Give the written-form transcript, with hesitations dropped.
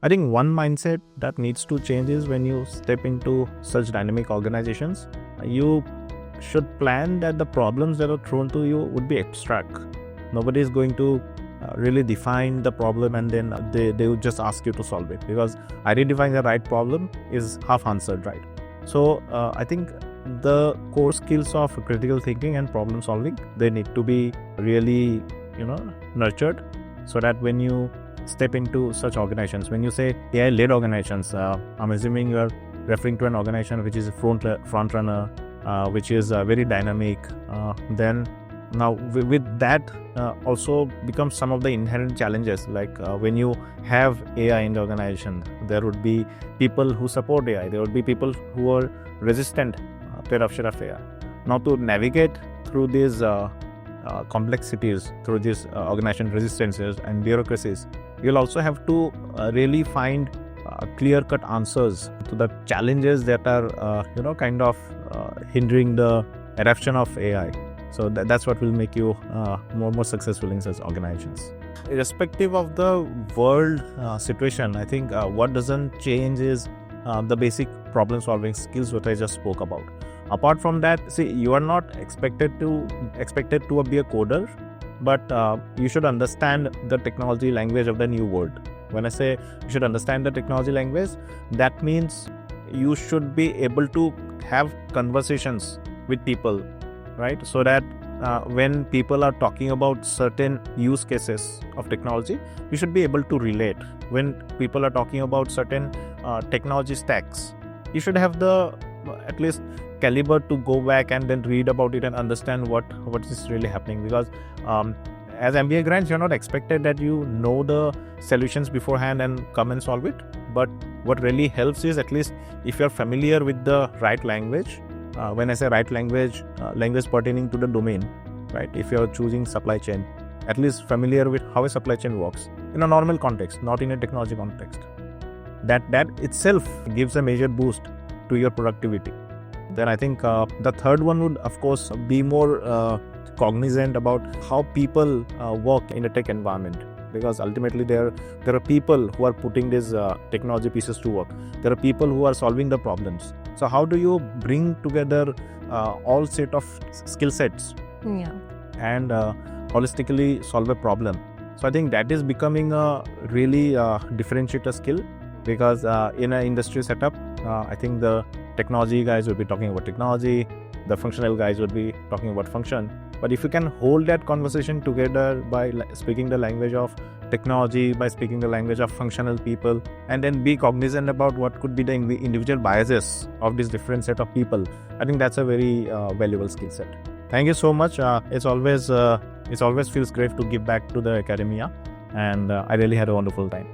I think one mindset that needs to change is when you step into such dynamic organizations, you should plan that the problems that are thrown to you would be abstract. Nobody is going to really define the problem and then they would just ask you to solve it, because identifying the right problem is half answered, right? So I think the core skills of critical thinking and problem solving, they need to be really nurtured, so that when you step into such organizations, when you say AI-led organizations, I'm assuming you are referring to an organization which is a front runner, which is very dynamic. Then now with that also becomes some of the inherent challenges, like when you have AI in the organization, there would be people who support AI, there would be people who are resistant to adoption of AI. Now to navigate through these complexities, through these organization resistances and bureaucracies, you'll also have to really find clear-cut answers to the challenges that are hindering the adoption of AI. So that's what will make you more successful in such organizations. Irrespective of the world situation, I think what doesn't change is the basic problem-solving skills what I just spoke about. Apart from that, see, you are not expected to be a coder, but you should understand the technology language of the new world. When I say you should understand the technology language, that means you should be able to have conversations with people, right? So that when people are talking about certain use cases of technology, you should be able to relate. When people are talking about certain technology stacks, you should have the at least caliber to go back and then read about it and understand what is really happening, because as MBA grads, you're not expected that you know the solutions beforehand and come and solve it. But what really helps is, at least if you're familiar with the right language, when I say right language, language pertaining to the domain, right? If you're choosing supply chain, at least familiar with how a supply chain works in a normal context, not in a technology context. That itself gives a major boost to your productivity. Then I think the third one would, of course, be more cognizant about how people work in a tech environment, because ultimately there are people who are putting these technology pieces to work. There are people who are solving the problems. So how do you bring together all set of skill sets and holistically solve a problem? So I think that is becoming a really differentiator skill, because in an industry setup, I think the technology guys will be talking about technology, the functional guys will be talking about function. But if you can hold that conversation together by speaking the language of technology, by speaking the language of functional people, and then be cognizant about what could be the individual biases of this different set of people, I think that's a very valuable skill set. Thank you so much. It always feels great to give back to the academia, and I really had a wonderful time.